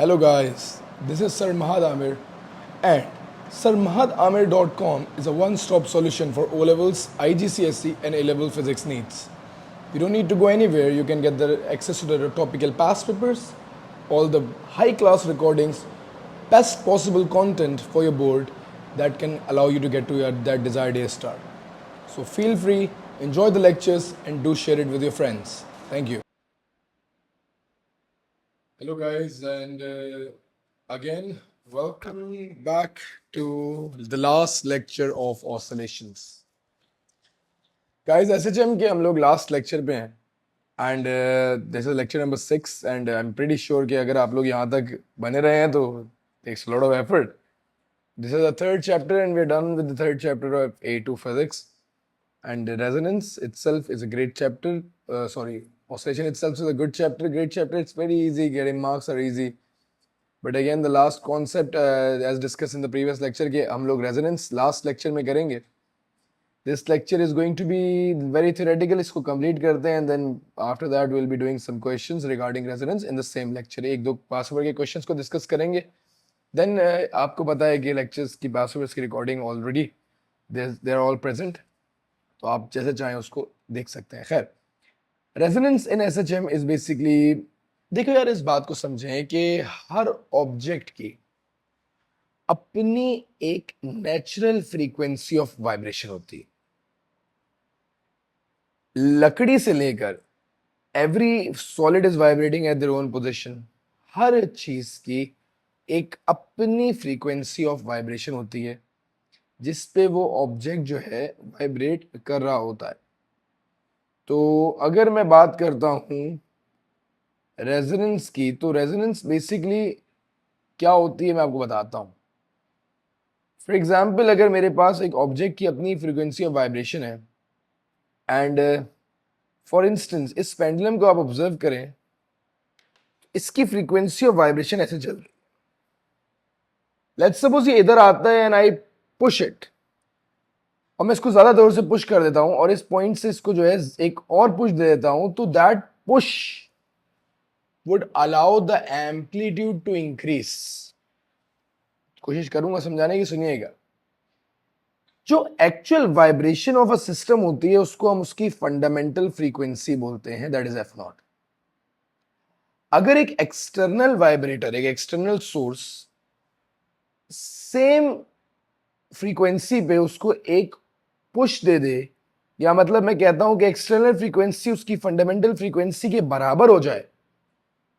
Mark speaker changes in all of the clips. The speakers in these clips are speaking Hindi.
Speaker 1: Hello guys, this is Sir Mahad Amir and SirMahadAmir.com is a one-stop solution for O-levels, IGCSE and A-level physics needs. You don't need to go anywhere, you can get the access to the topical past papers, all the high-class recordings, best possible content for your board that can allow you to get to that desired A star. So feel free, enjoy the lectures and do share it with your friends. Thank you. Hello, guys, and again, welcome back to the last lecture of oscillations. Guys, SHM के हम लोग last lecture पे हैं and this is lecture number 6 and I'm pretty sure कि अगर आप लोग यहाँ तक बने रहे हैं तो takes a lot of effort. This is the third chapter and we're done with the third chapter of A2 physics. And resonance itself is a great chapter. Oscillation itself is a good chapter, great chapter. It's very easy, getting marks are easy. But again, the last concept, as discussed in the previous lecture, कि हम लोग resonance last lecture में करेंगे. This lecture is going to be very theoretical. इसको complete करते हैं and then after that we'll be doing some questions regarding resonance in the same lecture. एक दो past paper के questions को discuss करेंगे. Then आपको पता है कि lectures की past papers की recording already they're all present. तो आप जैसे चाहें उसको देख सकते हैं. खैर, resonance in SHM is basically, देखो यार इस बात को समझें कि हर ऑब्जेक्ट की अपनी एक नेचुरल फ्रीक्वेंसी ऑफ वाइब्रेशन होती है. लकड़ी से लेकर every solid is vibrating at their own position. हर चीज की एक अपनी फ्रीक्वेंसी ऑफ वाइब्रेशन होती है जिस पे वो ऑब्जेक्ट जो है वाइब्रेट कर रहा होता है. तो अगर मैं बात करता हूं रेजोनेंस की, तो रेजोनेंस बेसिकली क्या होती है मैं आपको बताता हूं. फॉर एग्जाम्पल, अगर मेरे पास एक ऑब्जेक्ट की अपनी फ्रीक्वेंसी ऑफ वाइब्रेशन है एंड फॉर इंस्टेंस इस पेंडुलम को आप ऑब्जर्व करें, इसकी फ्रीक्वेंसी ऑफ वाइब्रेशन ऐसे चल रही है. लेट्स सपोज ये इधर आता है एंड आई पुश इट, और मैं इसको ज्यादा जोर से पुश कर देता हूं और इस पॉइंट से इसको जो है एक और पुश दे देता हूं, तो that push would allow the amplitude to increase. कोशिश करूंगा समझाने की, सुनिएगा. जो actual vibration of a system होती है उसको हम उसकी फंडामेंटल फ्रीक्वेंसी बोलते हैं, दैट इज एफ नॉट. अगर एक एक्सटर्नल वाइब्रेटर, एक एक्सटर्नल सोर्स सेम फ्रीक्वेंसी पे उसको एक पुश दे दे, या मतलब मैं कहता हूं कि एक्सटर्नल फ्रीक्वेंसी उसकी फंडामेंटल फ्रीक्वेंसी के बराबर हो जाए,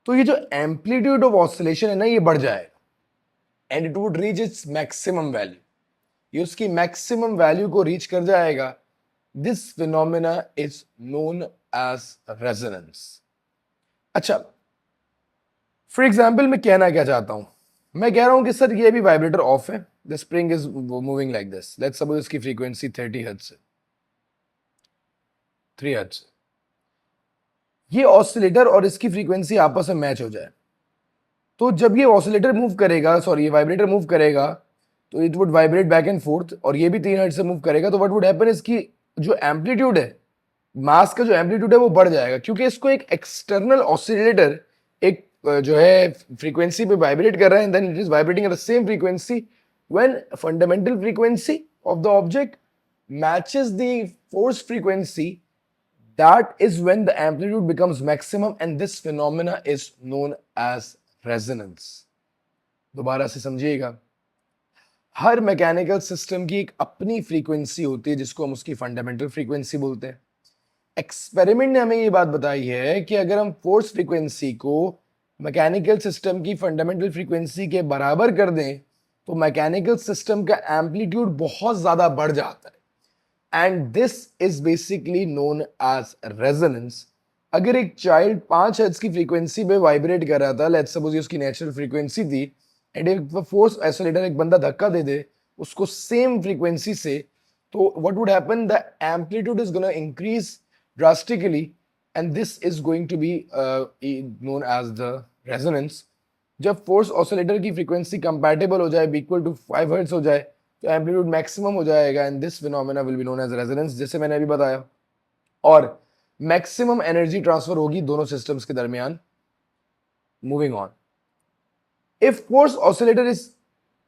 Speaker 1: तो ये जो एम्पलीट्यूड ऑफ ऑसिलेशन है ना, ये बढ़ जाएगा and it would reach its maximum value. ये उसकी मैक्सिमम वैल्यू को रीच कर जाएगा. This phenomena is known as resonance. अच्छा, फॉर एग्जाम्पल मैं कहना क्या चाहता हूं, मैं कह रहा हूं कि सर ये भी वाइब्रेटर ऑफ है, the spring is moving like this. Let's suppose इसकी फ्रीक्वेंसी 30 हर्ट्ज है, 3 हर्ट्ज. ये ऑसिलेटर और इसकी फ्रीक्वेंसी आपस में मैच हो जाए, तो जब ये ऑसिलेटर मूव करेगा, सॉरी ये वाइब्रेटर मूव करेगा, तो it would vibrate back and fourth, और ये भी 3 हर्ट्ज से मूव करेगा. तो व्हाट वुड हैपन, इसकी जो एम्पलीट्यूड है, मास का जो एम्पलीट्यूड है वो बढ़ जाएगा, क्योंकि इसको एक एक्सटर्नल ऑसिलेटर एक जो है फ्रीक्वेंसी पे वाइब्रेट कर रहा है, then it is vibrating at the same frequency. When fundamental frequency of the object matches the force frequency, that is when the amplitude becomes maximum and this phenomena is known as resonance. दोबारा से समझिएगा, हर मैकेनिकल सिस्टम की एक अपनी फ्रीक्वेंसी होती है जिसको हम उसकी फंडामेंटल फ्रीक्वेंसी बोलते हैं. एक्सपेरिमेंट ने हमें ये बात बताई है कि अगर हम फोर्स फ्रीक्वेंसी को मैकेनिकल सिस्टम की फंडामेंटल फ्रीक्वेंसी के बराबर कर दें तो मैकेनिकल सिस्टम का एम्पलीट्यूड बहुत ज्यादा बढ़ जाता है. And this is basically known as resonance. अगर एक चाइल्ड 5 हर्ट्ज की फ्रीक्वेंसी पे वाइब्रेट कर रहा था, लेट्स सपोज ये उसकी नेचुरल फ्रीक्वेंसी थी, एंड एक फोर्स आइसोलेटर एक बंदा धक्का दे दे उसको सेम फ्रीक्वेंसी से, तो what would happen, the amplitude is gonna increase drastically and this is going to be known as the resonance. जब फोर्स ऑसिलेटर की फ्रीक्वेंसी कंपैटिबल हो जाए, इक्वल टू 5 हर्ट्ज हो जाए, तो एम्पलीट्यूड मैक्सिमम हो जाएगा and this phenomena will be known as resonance, जैसे मैंने अभी बताया. और मैक्सिमम एनर्जी ट्रांसफर होगी दोनों सिस्टम्स के दरमियान. Moving on, if force oscillator इस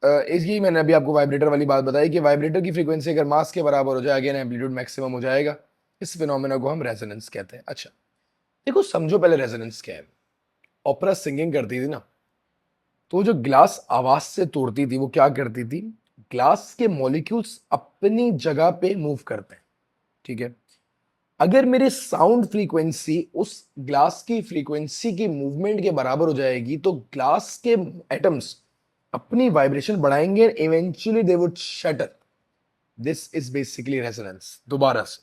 Speaker 1: यही मैंने अभी आपको वाइब्रेटर वाली बात बताई कि वाइब्रेटर की फ्रीक्वेंसी अगर मास के बराबर हो जाए, अगेन एम्पलीट्यूड मैक्सिमम हो जाएगा। इस फिनोमेना को हम रेजोनेंस कहते हैं। अच्छा, देखो समझो पहले रेजोनेंस क्या है। ओपेरा सिंगिंग करती थी ना, तो जो ग्लास आवाज से तोड़ती थी वो क्या करती थी, ग्लास के मॉलिक्यूल्स अपनी जगह पे मूव करते हैं, ठीक है। अगर मेरे साउंड फ्रीक्वेंसी उस ग्लास की फ्रीक्वेंसी की मूवमेंट के बराबर हो जाएगी तो ग्लास के एटम्स अपनी वाइब्रेशन बढ़ाएंगे, eventually they would shutter. This is basically resonance. दोबारा से,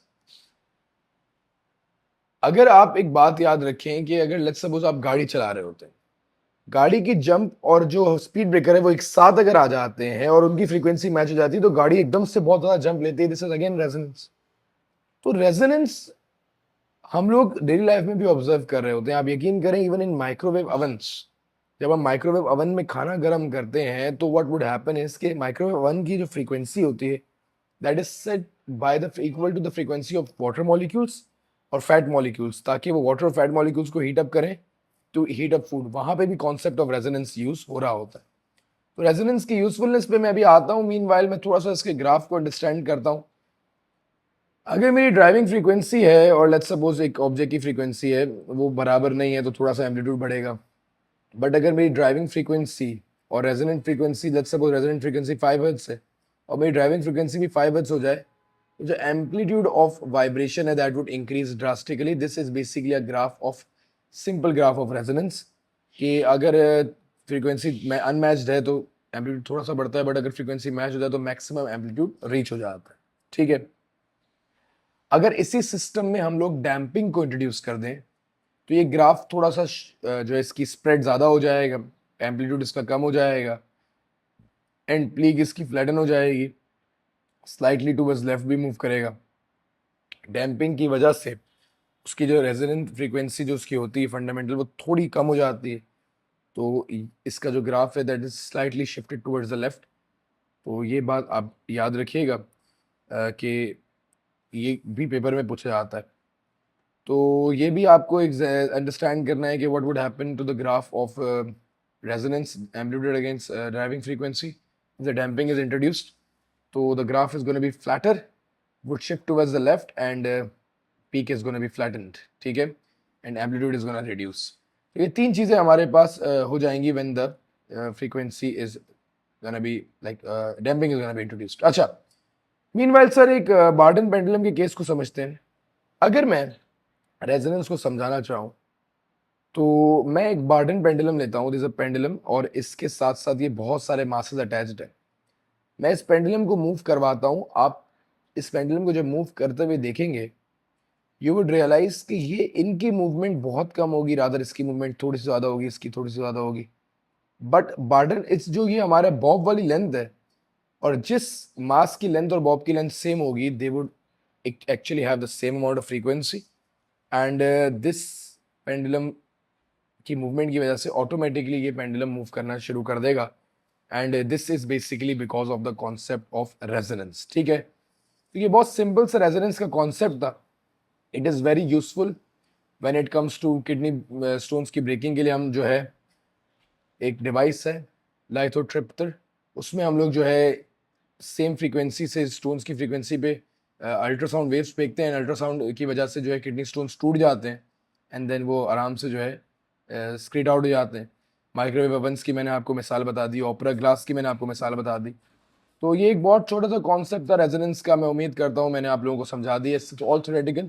Speaker 1: अगर आप एक बात याद रखें कि अगर लेट्स सपोज आप गाड़ी चला रहे होते हैं, गाड़ी की जंप और जो स्पीड ब्रेकर है वो एक साथ अगर आ जाते हैं और उनकी फ्रीक्वेंसी मैच हो जाती है तो गाड़ी एकदम से बहुत ज्यादा जंप लेती है। This is again resonance. तो रेजोनेंस हम लोग डेली लाइफ में भी ऑब्जर्व कर रहे होते हैं। आप यकीन करें, इवन इन माइक्रोवेव अवन्स, जब हम माइक्रोवेव अवन में खाना गर्म करते हैं तो व्हाट वुड हैपन इज कि माइक्रोवेव अवन की जो फ्रीक्वेंसी होती है that is set by the equal to the frequency of water molecules और फैट मॉलिक्यूल्स, ताकि वो वाटर और फैट मॉलिक्यूल्स को हीट अप करें टू हीट अप फूड। वहां पे भी कॉन्सेप्ट ऑफ रेजोनेंस यूज हो रहा होता है। तो रेजोनेंस की यूजफुलनेस पे मैं अभी आता हूँ। मीनवाइल मैं थोड़ा सा इसके ग्राफ को अंडरस्टैंड करता हूँ। अगर मेरी ड्राइविंग फ्रीक्वेंसी है और लेट्स सपोज एक ऑब्जेक्ट की फ्रीक्वेंसी है वो बराबर नहीं है तो थोड़ा सा एम्पलीट्यूड बढ़ेगा। बट अगर मेरी ड्राइविंग फ्रीक्वेंसी और resonant frequency, let's suppose resonant frequency 5 hertz है और मेरी ड्राइविंग फ्रीक्वेंसी भी 5 हर्ट्ज हो जाए, तो जो एम्पलीट्यूड ऑफ वाइब्रेशन है that would increase drastically. This is basically a graph of simple graph of resonance. कि अगर फ्रीक्वेंसी में अनमैच्ड है तो एम्पलीट्यूड थोड़ा सा बढ़ता है, बट अगर फ्रीक्वेंसी मैच हो जाए तो मैक्सिमम एम्पलीट्यूड रीच हो जाता है, ठीक है। अगर इसी सिस्टम में हम लोग डैम्पिंग को इंट्रोड्यूस कर दें तो ये ग्राफ थोड़ा सा जो है इसकी स्प्रेड ज़्यादा हो जाएगा, एम्पलीट्यूड इसका कम हो जाएगा, एंड पीक इसकी फ्लैटन हो जाएगी, स्लाइटली टूवर्ड्स लेफ्ट भी मूव करेगा। डैम्पिंग की वजह से उसकी जो रेजोनेंट फ्रीक्वेंसी जो उसकी होती है फंडामेंटल वो थोड़ी कम हो जाती है। तो इसका जो ग्राफ है that is slightly shifted towards the left. तो ये बात आप याद रखिएगा कि ये भी पेपर में पूछा जाता है। तो ये भी आपको एक अंडरस्टैंड करना है कि what would happen to the graph of resonance amplitude against driving frequency if the damping is introduced. So the graph is going to be flatter, would shift towards the left, and peak is going to be flattened, ठीक है, and amplitude is going to reduce. तो ये तीन चीजें हमारे पास हो जाएंगी when the frequency is going to be like damping is going to be introduced. अच्छा, meanwhile सर एक बार्टन पेंडुलम के केस को समझते हैं। अगर मैं रेजोनेंस को समझाना चाहूँ तो मैं एक बार्टन पेंडुलम लेता हूँ, दिस अ पेंडुलम, और इसके साथ साथ ये बहुत सारे मासेस अटैच्ड है। मैं इस पेंडुलम को मूव करवाता हूँ। आप इस पेंडुलम को जब मूव करते हुए देखेंगे यू वुड रियलाइज कि ये इनकी मूवमेंट बहुत कम होगी, रादर इसकी मूवमेंट थोड़ी सी ज़्यादा होगी, इसकी थोड़ी सी ज़्यादा होगी। बट बार्टन इट्स जो ये हमारा बॉब वाली लेंथ है और जिस मास की लेंथ और बॉब की लेंथ सेम होगी they would actually have the same amount of frequency, and this pendulum की मूवमेंट की वजह से ऑटोमेटिकली ये पेंडुलम मूव करना शुरू कर देगा। And this is basically because of the concept of resonance, ठीक है। तो ये बहुत सिंपल सा रेजोनेंस का कॉन्सेप्ट था। It is very useful when it comes to kidney stones की ब्रेकिंग के लिए। हम जो है एक डिवाइस है लाइथोट्रिप्टर, उसमें हम लोग जो है सेम फ्रीक्वेंसी से स्टोन्स की फ्रीक्वेंसी पे अल्ट्रासाउंड वेव्स फेंकते हैं। अल्ट्रासाउंड की वजह से जो है किडनी स्टोन्स टूट जाते हैं एंड देन वो आराम से जो है स्क्रीट आउट हो जाते हैं। माइक्रोवेव ओवंस की मैंने आपको मिसाल बता दी, ओपेरा ग्लास की मैंने आपको मिसाल बता दी। तो ये एक बहुत छोटा सा कॉन्सेप्ट था रेजोनेंस का। मैं उम्मीद करता हूँ मैंने आप लोगों को समझा दिया। It's all theoretical.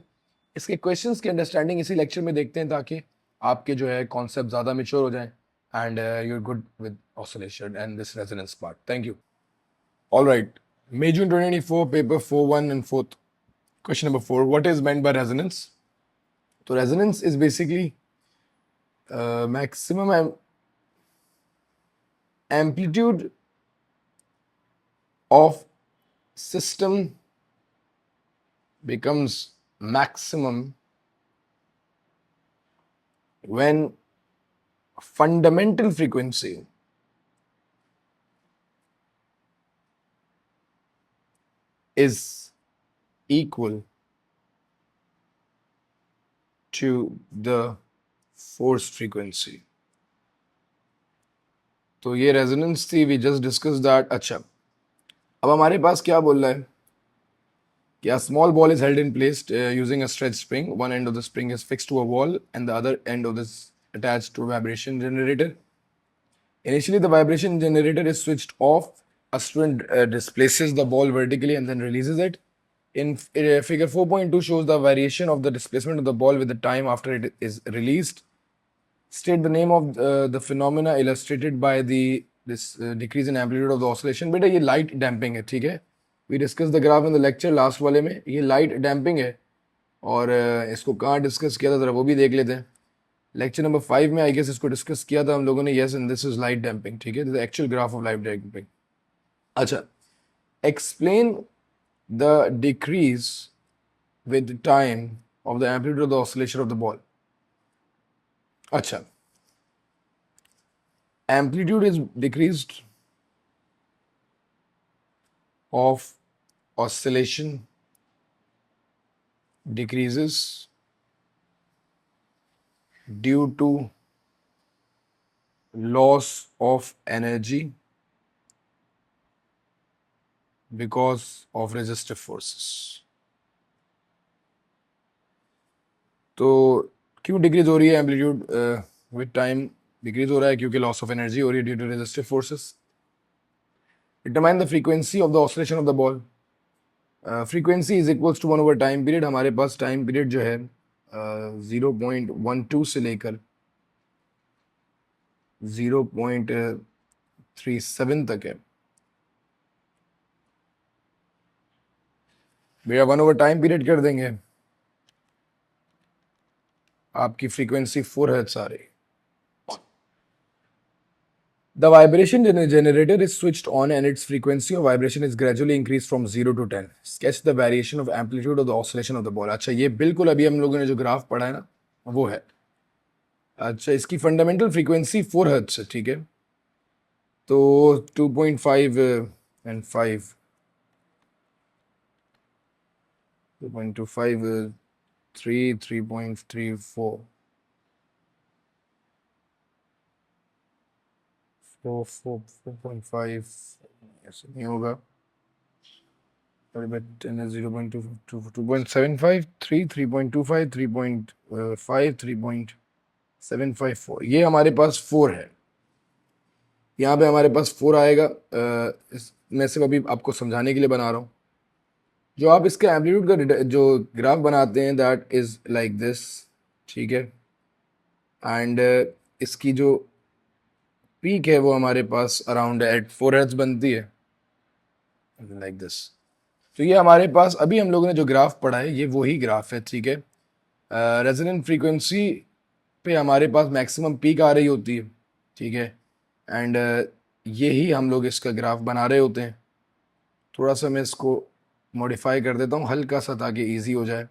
Speaker 1: इसके क्वेश्चंस की अंडरस्टैंडिंग इसी लेक्चर में देखते हैं ताकि आपके जो है कॉन्सेप्ट ज़्यादा मेच्योर हो जाएं and you're good with oscillation and this resonance part. Thank you. All right. May June 2024, paper 4.1 and 4th. Question number 4. What is meant by resonance? So resonance is basically maximum amplitude of system becomes maximum when fundamental frequency is equal to the force frequency. तो ये रेजोनेंस थी, वी जस्ट डिस्कस दैट। अच्छा, अब हमारे पास क्या बोल रहा है कि a small ball is held in place using a stretch spring. One end of the spring is fixed to a wall and the other end of this attached to a vibration generator. Initially, the vibration generator is switched off. A student displaces the ball vertically and then releases it. In figure 4.2 shows the variation of the displacement of the ball with the time after it is released. State the name of the phenomena illustrated by the this decrease in amplitude of the oscillation. बेटा ये light damping है, ठीक है? We discussed the graph in the lecture last वाले में, ये light damping है और इसको कहाँ डिस्कस किया था जरा वो भी देख लेते हैं। लेक्चर नंबर 5 में आई गेस इसको डिस्कस किया था हम लोगों ने। Yes, and this is light damping, ठीक है? This actual graph of light damping. अच्छा, explain the decrease with time of the amplitude of the oscillation of the ball. अच्छा, amplitude is decreased of oscillation decreases due to loss of energy because of resistive forces. तो क्यों डिक्रीज हो रही है एम्पलीट्यूड विद टाइम? डिक्रीज हो रहा है क्योंकि लॉस ऑफ एनर्जी हो रही है due to resistive forces. Determine the frequency of the oscillation of the ball. Frequency is equals to 1 over time period. हमारे पास टाइम पीरियड जो है 0.12 से लेकर 0.37 तक है। भैया 1 ओवर टाइम पीरियड कर देंगे, आपकी फ्रीक्वेंसी 4 हर्ट्ज आ रही। The vibration generator is switched on and its frequency of vibration is gradually increased from 0 to 10. Sketch the variation of amplitude of the oscillation of the ball. अच्छा, ये बिल्कुल अभी हम लोगों ने जो ग्राफ पढ़ा है ना वो है। अच्छा, इसकी फंडामेंटल फ्रीक्वेंसी 4 हर्ट्ज है, ठीक है? तो 2.5 एंड 5, 2.25 3, 3.34 4.5 ऐसे नहीं होगा। 0.2, 2.75 3, 3.25 3.5 3.754, ये हमारे पास 4 है। यहाँ पे हमारे पास 4 आएगा। मैं सिर्फ अभी आपको समझाने के लिए बना रहा हूँ। जो आप इसके एम्पलीट्यूड का जो ग्राफ बनाते हैं दैट इज लाइक दिस, ठीक है? एंड इसकी जो पीक है वो हमारे पास अराउंड एट 4 हर्ट्ज बनती है, लाइक दिस। तो ये हमारे पास अभी हम लोगों ने जो ग्राफ पढ़ा है ये वही ग्राफ है, ठीक है? रेजोनेंट फ्रीक्वेंसी पे हमारे पास मैक्सिमम पीक आ रही होती है, ठीक है? एंड यही हम लोग इसका ग्राफ बना रहे होते हैं। थोड़ा सा मैं इसको मॉडिफाई कर देता हूँ हल्का सा ताकि इजी हो जाए।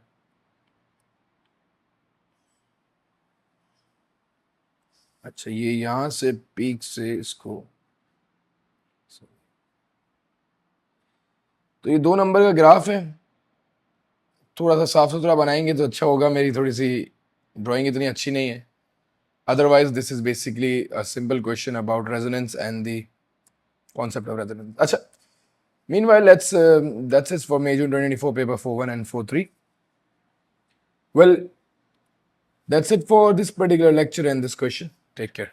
Speaker 1: अच्छा, ये यहाँ से पीक से इसको, तो ये 2 नंबर का ग्राफ है। थोड़ा सा साफ सुथरा बनाएंगे तो अच्छा होगा। मेरी थोड़ी सी ड्राइंग इतनी अच्छी नहीं है। Otherwise this is basically a simple question about resonance and the concept of resonance. अच्छा, meanwhile that's it for May June 2024 paper 4.1 and 4.3. Well, that's it for this particular lecture and this question. Take care.